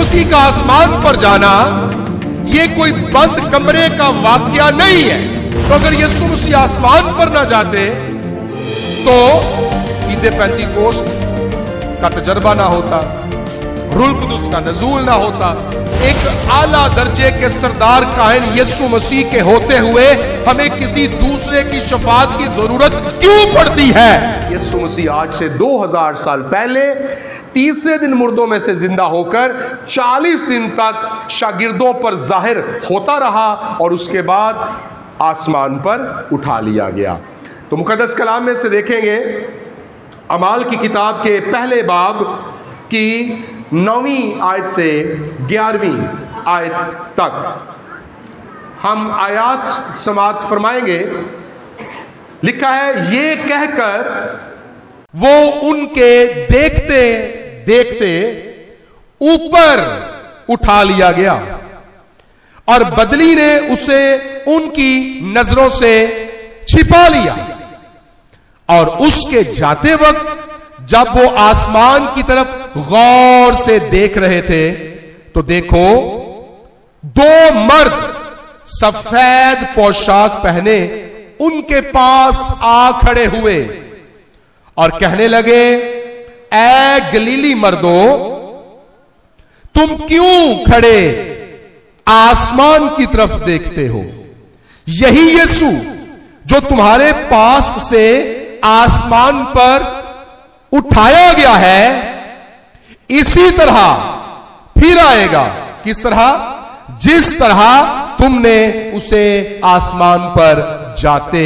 मसीह का आसमान पर जाना यह कोई बंद कमरे का वाकया नहीं है। तो अगर यीशु मसीह आसमान पर ना जाते तो ईद पेंतीकोस्त का तजर्बा ना होता, रूह कुदुस का नज़ूल ना होता। एक आला दर्जे के सरदार काहिन यीशु मसीह के होते हुए हमें किसी दूसरे की शफाअत की जरूरत क्यों पड़ती है? यीशु मसीह आज से 2000 साल पहले तीसरे दिन मुर्दों में से जिंदा होकर 40 दिन तक शागिर्दों पर जाहिर होता रहा और उसके बाद आसमान पर उठा लिया गया। तो मुकद्दस कलाम में से देखेंगे अमाल की किताब के पहले बाब की 9वीं आयत से 11वीं आयत तक हम आयात समात फरमाएंगे। लिखा है, ये कहकर वो उनके देखते देखते ऊपर उठा लिया गया और बदली ने उसे उनकी नजरों से छिपा लिया। और उसके जाते वक्त जब वो आसमान की तरफ गौर से देख रहे थे तो देखो, 2 मर्द सफेद पोशाक पहने उनके पास आ खड़े हुए और कहने लगे, ऐ गलीली मर्दों, तुम क्यों खड़े आसमान की तरफ देखते हो? यही यीशु जो तुम्हारे पास से आसमान पर उठाया गया है, इसी तरह फिर आएगा। किस तरह? जिस तरह तुमने उसे आसमान पर जाते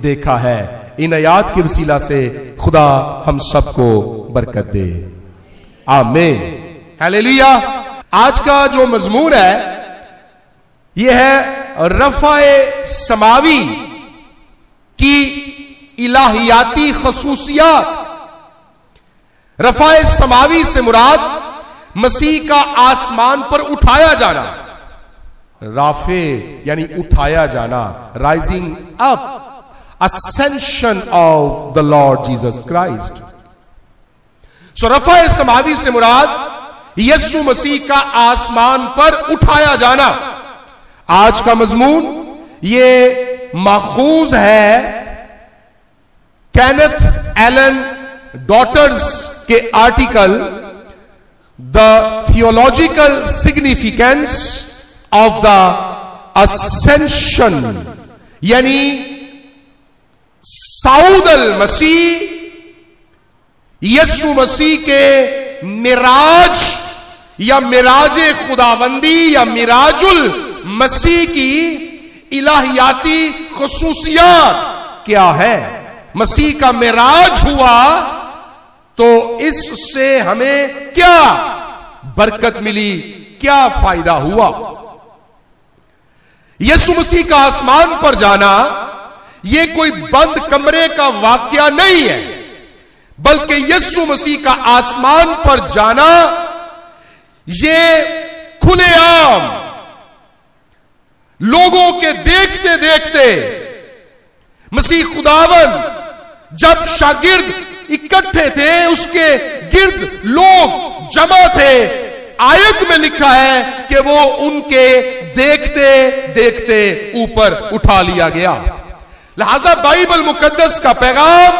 देखा है। इन आयात की वसीला से खुदा हम सबको बरकत दे, आमीन, हालेलुया। आज का जो मजमून है यह है रफ़ाए समावी की इलाहियाती खसूसियात। रफ़ाए समावी से मुराद मसीह का आसमान पर उठाया जाना। राफे यानी उठाया जाना, rising up, ascension of the Lord Jesus Christ. So रफ़ाए समावी से मुराद यीशु मसीह का आसमान पर उठाया जाना। आज का मजमून ये माखूज है केनेथ एलन डॉटर्स के article the theological significance of the ascension, यानी साऊद अल मसीह यीशु मसीह के मिराज या मिराजे खुदावंदी या मिराजुल मसीह की इलाहियाती खसूसियात क्या है। मसीह का मिराज हुआ तो इससे हमें क्या बरकत मिली, क्या फायदा हुआ? यीशु मसीह का आसमान पर जाना यह कोई बंद कमरे का वाकया नहीं है, बल्कि यीशु मसीह का आसमान पर जाना यह खुलेआम लोगों के देखते देखते मसीह खुदावन जब शागिर्द इकट्ठे थे, उसके गिर्द लोग जमा थे। आयत में लिखा है कि वो उनके देखते देखते ऊपर उठा लिया गया। लिहाजा बाइबल मुकद्दस का पैगाम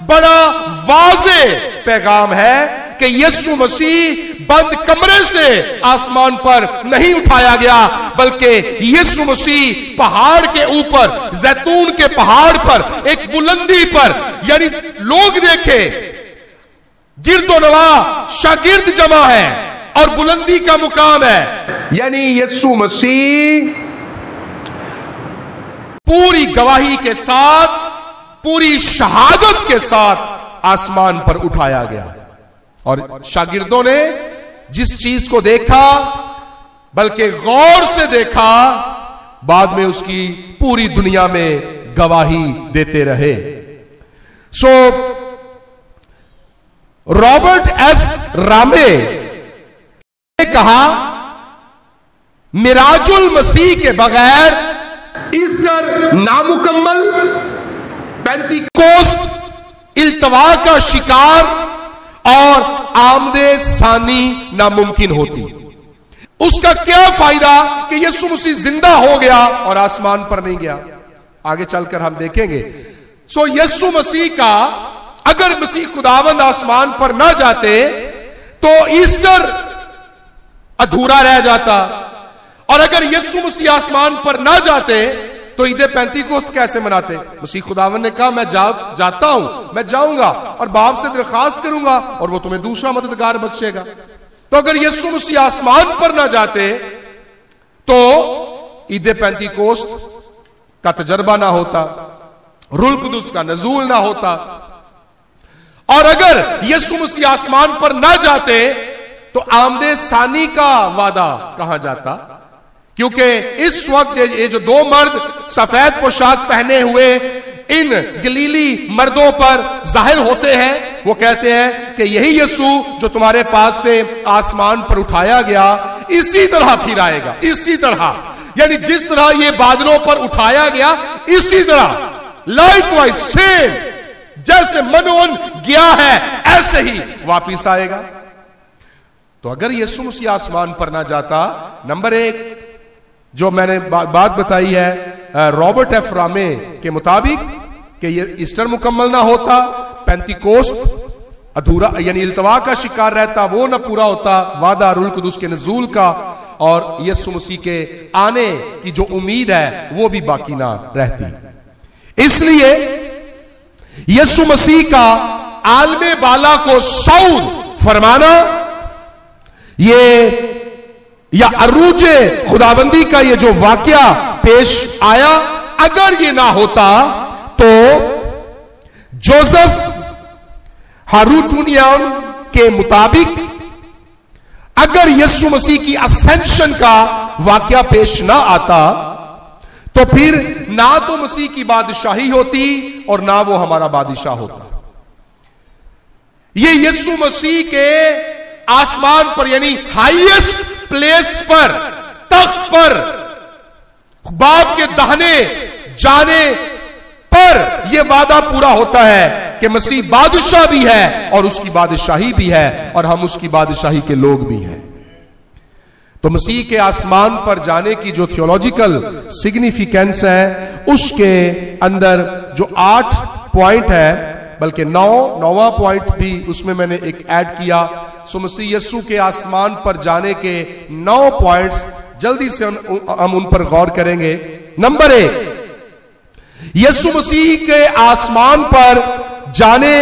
बड़ा वाज़े पैगाम है कि यीशु मसीह बंद कमरे से आसमान पर नहीं उठाया गया, बल्कि यीशु मसीह पहाड़ के ऊपर, जैतून के पहाड़ पर, एक बुलंदी पर, यानी लोग देखे, गिरदोनवा शागिर्द जमा है और बुलंदी का मुकाम है, यानी यीशु मसीह पूरी गवाही के साथ, पूरी शहादत के साथ आसमान पर उठाया गया। और शागिर्दों ने जिस चीज को देखा, बल्कि गौर से देखा, बाद में उसकी पूरी दुनिया में गवाही देते रहे। सो रॉबर्ट एफ रामे ने कहा, मिराजुल मसीह के बगैर ईस्टर नामुकम्मल, पेंतिकोस्त इल्तवा का शिकार और आमदे सानी नामुमकिन होती। उसका क्या फायदा कि यीशु मसीह जिंदा हो गया और आसमान पर नहीं गया? आगे चलकर हम देखेंगे। सो यीशु मसीह का, अगर मसीह खुदावंद आसमान पर ना जाते तो ईस्टर अधूरा रह जाता, और अगर यीशु मसीह आसमान पर ना जाते तो ईद पेंतीकोस्त कैसे मनाते? मसीह खुदावंद ने कहा, मैं जाता हूं, मैं जाऊंगा और बाप से दरखास्त करूंगा और वो तुम्हें दूसरा मददगार बख्शेगा। तो अगर यीशु मसीह आसमान पर ना जाते तो ईद पेंतीकोस्त का तजर्बा ना होता, रूह कुदुस का नजूल ना होता, और अगर यीशु मसीह आसमान पर ना जाते तो आमदे सानी का वादा कहां जाता? क्योंकि इस वक्त ये जो दो मर्द सफेद पोशाक पहने हुए इन गलीली मर्दों पर जाहिर होते हैं, वो कहते हैं कि यही यीशु जो तुम्हारे पास से आसमान पर उठाया गया इसी तरह फिर आएगा, इसी तरह, यानी जिस तरह ये बादलों पर उठाया गया इसी तरह, लाइकवाइज सेम, जैसे मनोन गया है ऐसे ही वापिस आएगा। तो अगर यीशु मसीह आसमान पर ना जाता, नंबर एक जो मैंने बात बताई है रॉबर्ट एफ रामे के मुताबिक कि ये ईस्टर मुकम्मल ना होता, पेंतीकोस्त अधूरा यानी इल्तवा का शिकार रहता, वो ना पूरा होता, वादा रूह कुदुस के नजूल का और यीशु मसीह के आने की जो उम्मीद है वो भी बाकी ना रहती। इसलिए यीशु मसीह का आलमे बाला को सऊद फरमाना, ये या अरूजे खुदाबंदी का ये जो वाकया पेश आया, अगर ये ना होता तो जोसेफ हारूटूनियन के मुताबिक अगर यीशु मसीह की असेंशन का वाकया पेश ना आता तो फिर ना तो मसीह की बादशाही होती और ना वो हमारा बादशाह होता। ये यीशु मसीह के आसमान पर यानी हाईएस्ट प्लेस पर, तख्त पर, बाप के दाहिने जाने पर यह वादा पूरा होता है कि मसीह बादशाह भी है और उसकी बादशाही भी है और हम उसकी बादशाही के लोग भी हैं। तो मसीह के आसमान पर जाने की जो थियोलॉजिकल सिग्निफिकेंस है उसके अंदर जो 8 पॉइंट है, बल्कि 9वां पॉइंट भी उसमें मैंने एक ऐड किया। सो मसीह यीशु के आसमान पर जाने के 9 पॉइंट्स जल्दी से हम उन पर गौर करेंगे। नंबर 1, यीशु मसीह के आसमान पर जाने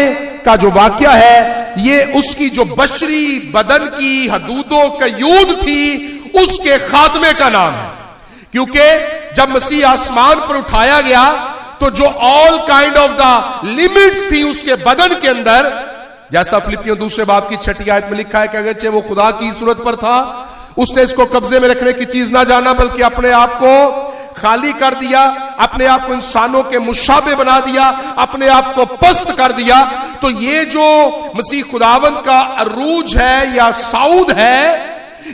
का जो वाकया है ये उसकी जो बशरी बदन की हदूदों का युद्ध थी उसके खात्मे का नाम है। क्योंकि जब मसीह आसमान पर उठाया गया तो जो all kind of the limits थी उसके बदन के अंदर, जैसा फिलिपियों 2 बाब की 6 आयत में लिखा है कि अगरचे वो खुदा की सूरत पर था, उसने इसको कब्जे में रखने की चीज ना जाना बल्कि अपने आप को खाली कर दिया, अपने आप को इंसानों के मुशाबे बना दिया, अपने आप को पस्त कर दिया। तो ये जो मसीह खुदावंद का अरूज है या साउद है,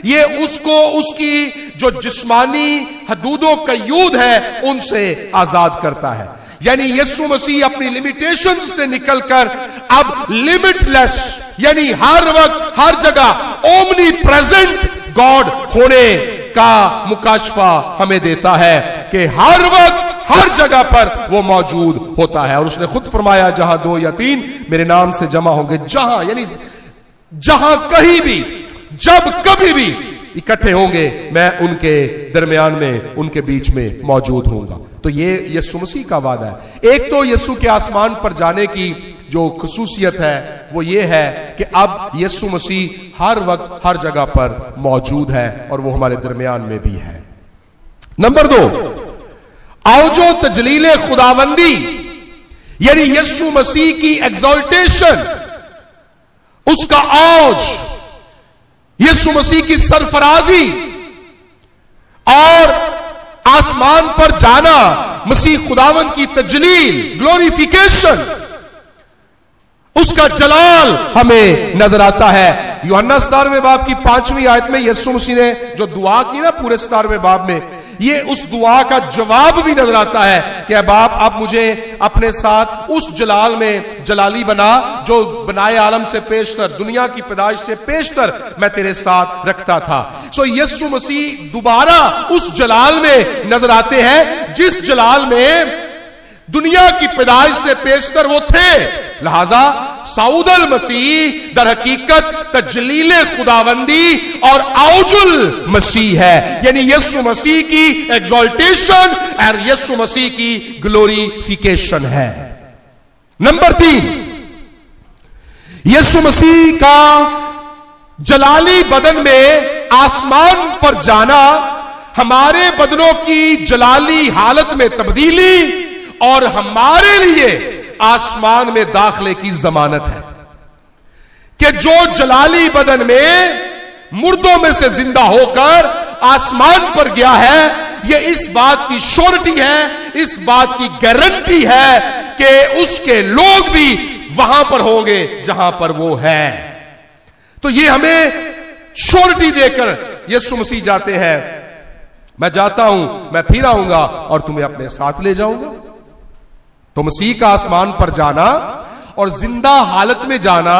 ये उसको उसकी जो जिस्मानी हदूदों का युद्ध है उनसे आजाद करता है। यानी यीशु मसीह अपनी लिमिटेशन से निकलकर अब लिमिटलेस यानी हर वक्त हर जगह ओमनी प्रेजेंट गॉड होने का मुकाशफा हमें देता है कि हर वक्त हर जगह पर वो मौजूद होता है। और उसने खुद फरमाया जहां 2 या 3 मेरे नाम से जमा होंगे, जहां यानी जहां कहीं भी जब कभी भी इकट्ठे होंगे मैं उनके दरमियान में उनके बीच में मौजूद होऊंगा। तो ये यीशु मसीह का वादा है। एक तो यीशु के आसमान पर जाने की जो खुसूसियत है वो ये है कि अब यीशु मसीह हर वक्त हर जगह पर मौजूद है और वो हमारे दरमियान में भी है। नंबर 2, औजो तजलील खुदावंदी यानी यीशु मसीह की एग्जॉल्टेशन, उसका औज, यीशु मसीह की सरफराजी और आसमान पर जाना, मसीह खुदावंद की तजलील, ग्लोरिफिकेशन, उसका जलाल हमें नजर आता है। यूहन्ना 17वें बाब की 5वीं आयत में यीशु मसीह ने जो दुआ की ना पूरे 17वें बाब में ये उस दुआ का जवाब भी नजर आता है कि बाप आप मुझे अपने साथ उस जलाल में जलाली बना जो बनाए आलम से पेशतर, दुनिया की पैदाइश से पेशतर मैं तेरे साथ रखता था। सो यीशु मसीह दोबारा उस जलाल में नजर आते हैं जिस जलाल में दुनिया की पैदाइश से पेशतर वो थे। लिहाजा सऊदल मसीह दर हकीकत तजलील खुदावंदी और औजुल मसीह है, यानी यीशु मसीह की एग्जॉल्टेशन और यीशु मसीह की ग्लोरिफिकेशन है। नंबर 3, यीशु मसीह का जलाली बदन में आसमान पर जाना हमारे बदनों की जलाली हालत में तब्दीली और हमारे लिए आसमान में दाखले की जमानत है कि जो जलाली बदन में मुर्दों में से जिंदा होकर आसमान पर गया है, यह इस बात की श्योरिटी है, इस बात की गारंटी है कि उसके लोग भी वहां पर होंगे जहां पर वो है। तो ये हमें श्योरिटी देकर यीशु मसीह जाते हैं, मैं जाता हूं, मैं फिर आऊंगा और तुम्हें अपने साथ ले जाऊंगा। तो मसीह का आसमान पर जाना और जिंदा हालत में जाना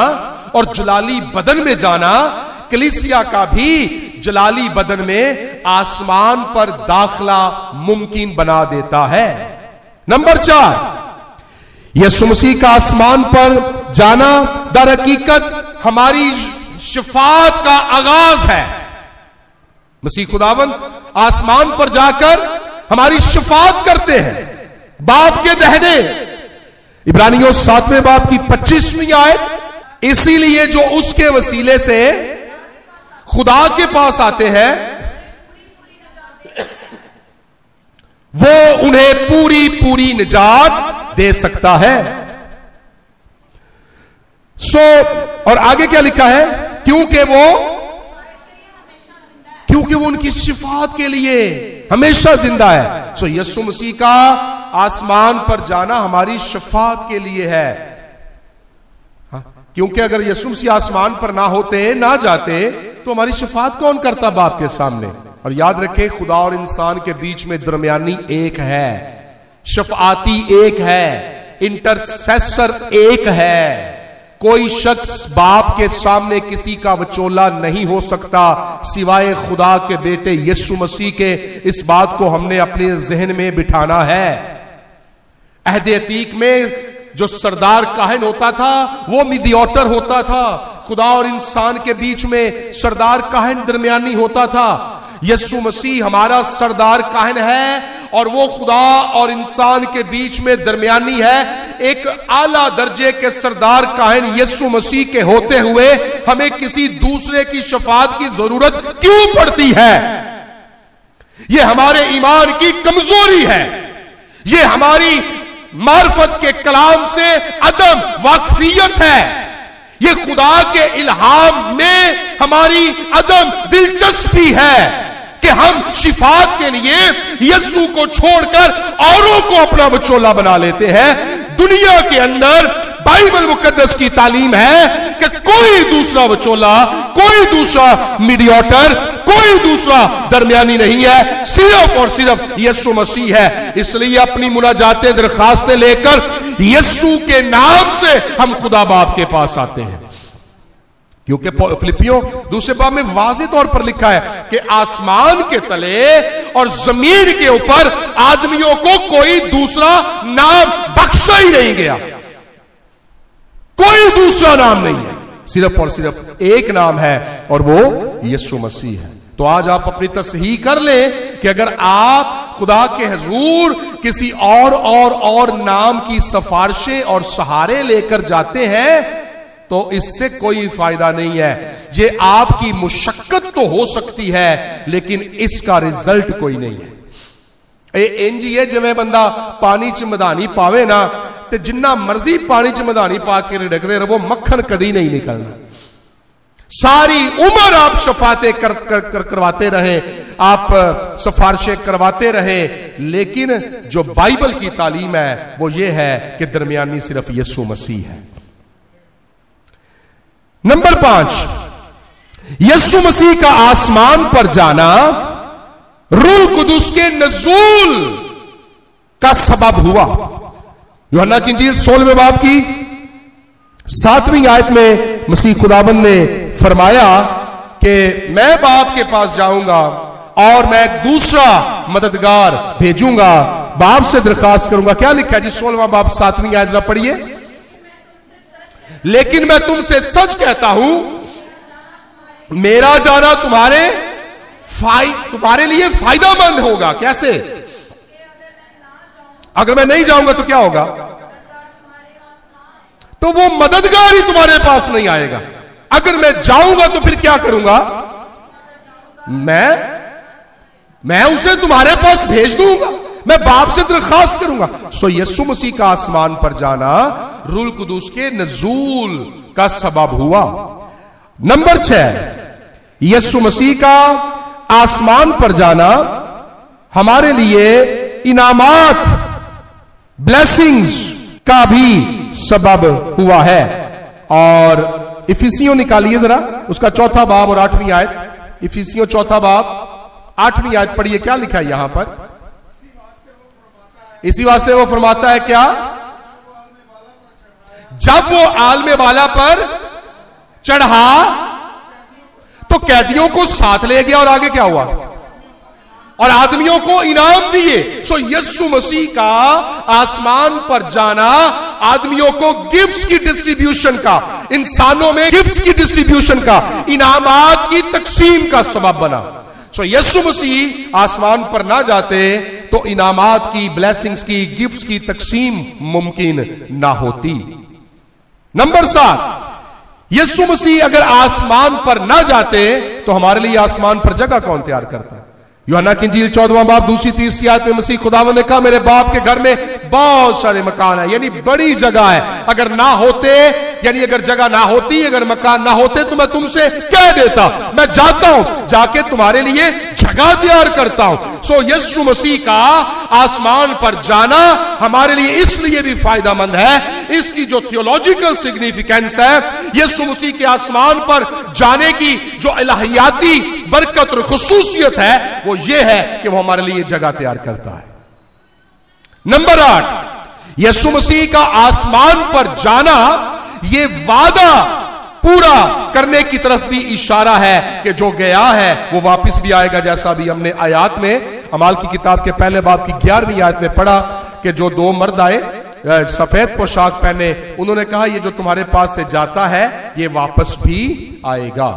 और जलाली बदन में जाना कलीसिया का भी जलाली बदन में आसमान पर दाखला मुमकिन बना देता है। नंबर 4, यीशु मसीह का आसमान पर जाना दर हकीकत हमारी शिफात का आगाज है। मसीह खुदावंद आसमान पर जाकर हमारी शिफात करते हैं बाप के दहने। इब्रानियों 7वें बाब की 25वीं आयत। इसीलिए जो उसके वसीले से खुदा के पास आते हैं वो उन्हें पूरी पूरी निजात दे सकता है। और आगे क्या लिखा है, क्योंकि वो उनकी शिफात के लिए हमेशा जिंदा है। सो यीशु मसीह का आसमान पर जाना हमारी शिफात के लिए है। क्योंकि अगर यीशु मसीह आसमान पर ना होते, ना जाते, तो हमारी शिफात कौन करता बाप के सामने। और याद रखें, खुदा और इंसान के बीच में दरमियानी एक है, शफाती एक है, इंटरसेसर एक है। कोई शख्स बाप के सामने किसी का वचोला नहीं हो सकता सिवाय खुदा के बेटे यीशु मसीह के। इस बात को हमने अपने जहन में बिठाना है। अहद अतीक में जो सरदार काहिन होता था वो मीडिएटर होता था, खुदा और इंसान के बीच में सरदार काहिन दरमियानी होता था। यीशु मसीह हमारा सरदार काहिन है और वो खुदा और इंसान के बीच में दरमियानी है। एक आला दर्जे के सरदार काहिन यीशु मसीह के होते हुए हमें किसी दूसरे की शफात की जरूरत क्यों पड़ती है? यह हमारे ईमान की कमजोरी है, यह हमारी मार्फत के कलाम से अदम वाकफियत है, यह खुदा के इल्हाम में हमारी अदम दिलचस्पी है कि हम शिफात के लिए यीशु को छोड़कर औरों को अपना वचोला बना लेते हैं। दुनिया के अंदर बाइबल मुकद्दस की तालीम है कि कोई दूसरा वचोला, कोई दूसरा मीडिएटर, कोई दूसरा दरमियानी नहीं है, सिर्फ और सिर्फ यीशु मसीह है। इसलिए अपनी मुनाजातें, दरखास्तें लेकर यीशु के नाम से हम खुदा बाप के पास आते हैं। क्योंकि फिलिपियों 2 बाब में वाज़ेह तौर पर लिखा है कि आसमान के तले और जमीन के ऊपर आदमियों को कोई दूसरा नाम बख्शा ही नहीं गया। कोई दूसरा नाम नहीं है, सिर्फ और सिर्फ एक नाम है और वो यीशु मसीह है। तो आज आप अपनी तस्हीह कर लें कि अगर आप खुदा के हुजूर किसी और नाम की सिफारिशें और सहारे लेकर जाते हैं तो इससे कोई फायदा नहीं है। ये आपकी मुशक्कत तो हो सकती है लेकिन इसका रिजल्ट कोई नहीं है। इंज ये जिवें बंदा पानी च मधानी पावे ना ते जिन्ना मर्जी पानी च मधानी पा के रिड़कते रहो, मक्खन कदी नहीं निकलना। सारी उम्र आप शफाते करवाते रहे, आप सिफारिशें करवाते रहे, लेकिन जो बाइबल की तालीम है वो ये है कि दरमियानी सिर्फ यीशु मसीह है। नंबर 5, यीशु मसीह का आसमान पर जाना रूह कुदुस के नजूल का सबब हुआ। यूहन्ना की इंजील 16वें बाब की 7वीं आयत में मसीह खुदाबंद ने फरमाया कि मैं बाप के पास जाऊंगा और मैं दूसरा मददगार भेजूंगा, बाप से दरखास्त करूंगा। क्या लिखा है जी 16वां बाब 7वीं आयत, जरा पढ़िए। लेकिन मैं तुमसे सच कहता हूं, मेरा जाना तुम्हारे लिए फायदेमंद होगा। कैसे? अगर मैं नहीं जाऊंगा तो क्या होगा? तो वो मददगार ही तुम्हारे पास नहीं आएगा। अगर मैं जाऊंगा तो फिर क्या करूंगा? मैं उसे तुम्हारे पास भेज दूंगा, मैं बाप से दरखास्त करूंगा। सो यीशु मसीह का आसमान पर जाना रूह कुदुस के नजूल का सबब हुआ। नंबर 6, यीशु मसीह का आसमान पर जाना हमारे लिए इनामात, ब्लेसिंग्स का भी सबब हुआ है। और इफिसियों निकालिए जरा, उसका 4था बाब और 8वीं आयत। इफिसियों 4था बाब 8वीं आयत पढ़िए। क्या लिखा है यहां पर? इसी वास्ते वो फरमाता है क्या? जब वो आलमे वाला पर चढ़ा तो कैदियों को साथ ले गया और आगे क्या हुआ? और आदमियों को इनाम दिए। सो यीशु मसीह का आसमान पर जाना आदमियों को गिफ्ट्स की डिस्ट्रीब्यूशन का, इंसानों में गिफ्ट्स की डिस्ट्रीब्यूशन का, इनामात की तकसीम का सबब बना। सो यीशु मसीह आसमान पर ना जाते तो इनामात की, ब्लेसिंग्स की, गिफ्ट्स की तकसीम मुमकिन ना होती। नंबर 7, यीशु मसीह अगर आसमान पर ना जाते तो हमारे लिए आसमान पर जगह कौन तैयार करता? यूहन्ना की इंजील 14वां बाब 2-3 आयत में मसीह खुदावंद ने कहा, मेरे बाप के घर में बहुत सारे मकान है, यानी बड़ी जगह है। अगर ना होते, यानी अगर जगह ना होती, अगर मकान ना होते तो मैं तुमसे कह देता, मैं जाता हूं, जाके तुम्हारे लिए जगह तैयार करता हूं। सो यीशु मसीह का आसमान पर जाना हमारे लिए इसलिए भी फायदेमंद है, इसकी जो थियोलॉजिकल सिग्निफिकेंस है, यीशु मसीह के आसमान पर जाने की जो इलाहियाती बरकत और खुसूसियत है वो ये है कि वो हमारे लिए जगह तैयार करता है। नंबर 8, यीशु मसीह का आसमान पर जाना ये वादा पूरा करने की तरफ भी इशारा है कि जो गया है वो वापस भी आएगा। जैसा भी हमने आयत में अमाल की किताब के पहले बाब की 11वीं आयत में पढ़ा कि जो 2 मर्द आए सफेद पोशाक पहने, उन्होंने कहा ये जो तुम्हारे पास से जाता है ये वापस भी आएगा।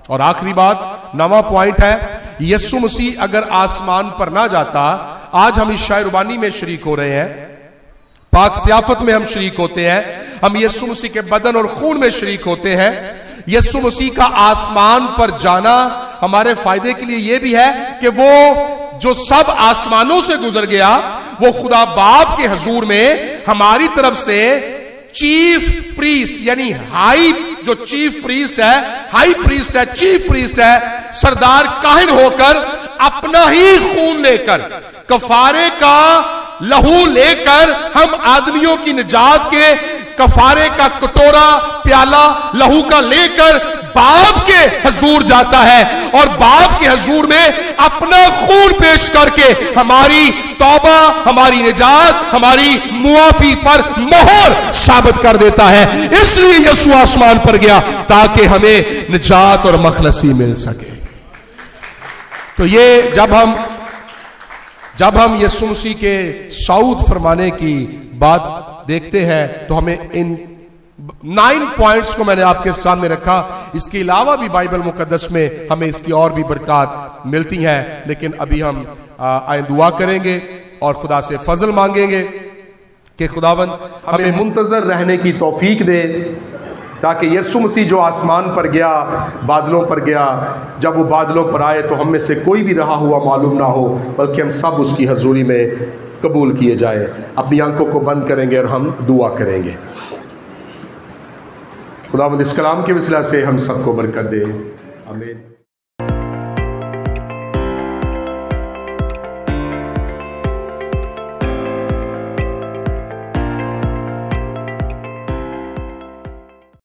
और आखिरी बात, 9वां पॉइंट है, यीशु मसीह अगर आसमान पर ना जाता, आज हम इस शायरबानी में शरीक हो रहे हैं, पाक सियाफत में हम शरीक होते हैं, हम यीशु मसीह के बदन और खून में शरीक होते हैं। यीशु मसीह का आसमान पर जाना हमारे फायदे के लिए यह भी है कि वो जो सब आसमानों से गुजर गया वो खुदा बाप के हजूर में हमारी तरफ से चीफ प्रीस्ट, यानी हाई, जो चीफ प्रीस्ट है, हाई प्रीस्ट है, चीफ प्रीस्ट है, सरदार काहिन होकर अपना ही खून लेकर, कफारे का लहू लेकर, हम आदमियों की निजात के कफारे का कटोरा, प्याला लहू का लेकर बाप के हजूर जाता है और बाप के हजूर में अपना खून पेश करके हमारी तौबा, हमारी निजात, हमारी मुआफी पर मोहर साबित कर देता है। इसलिए यीशु आसमान पर गया ताकि हमें निजात और मखलसी मिल सके। तो ये जब हम यीशु मसीह के सऊद फरमाने की बात देखते हैं तो हमें इन 9 पॉइंट्स को मैंने आपके सामने रखा। इसके अलावा भी बाइबल मुकद्दस में हमें इसकी और भी बरकत मिलती हैं, लेकिन अभी हम आए दुआ करेंगे और खुदा से फजल मांगेंगे कि खुदावंद हमें मुंतजर रहने की तौफीक दे, ताकि यीशु मसीह जो आसमान पर गया, बादलों पर गया, जब वो बादलों पर आए तो हम में से कोई भी रहा हुआ मालूम ना हो, बल्कि हम सब उसकी हजूरी में कबूल किए जाए। अपनी आंखों को बंद करेंगे और हम दुआ करेंगे। खुदावंद इस कलाम के वसीला से हम सबको बरकत दे। आमीन।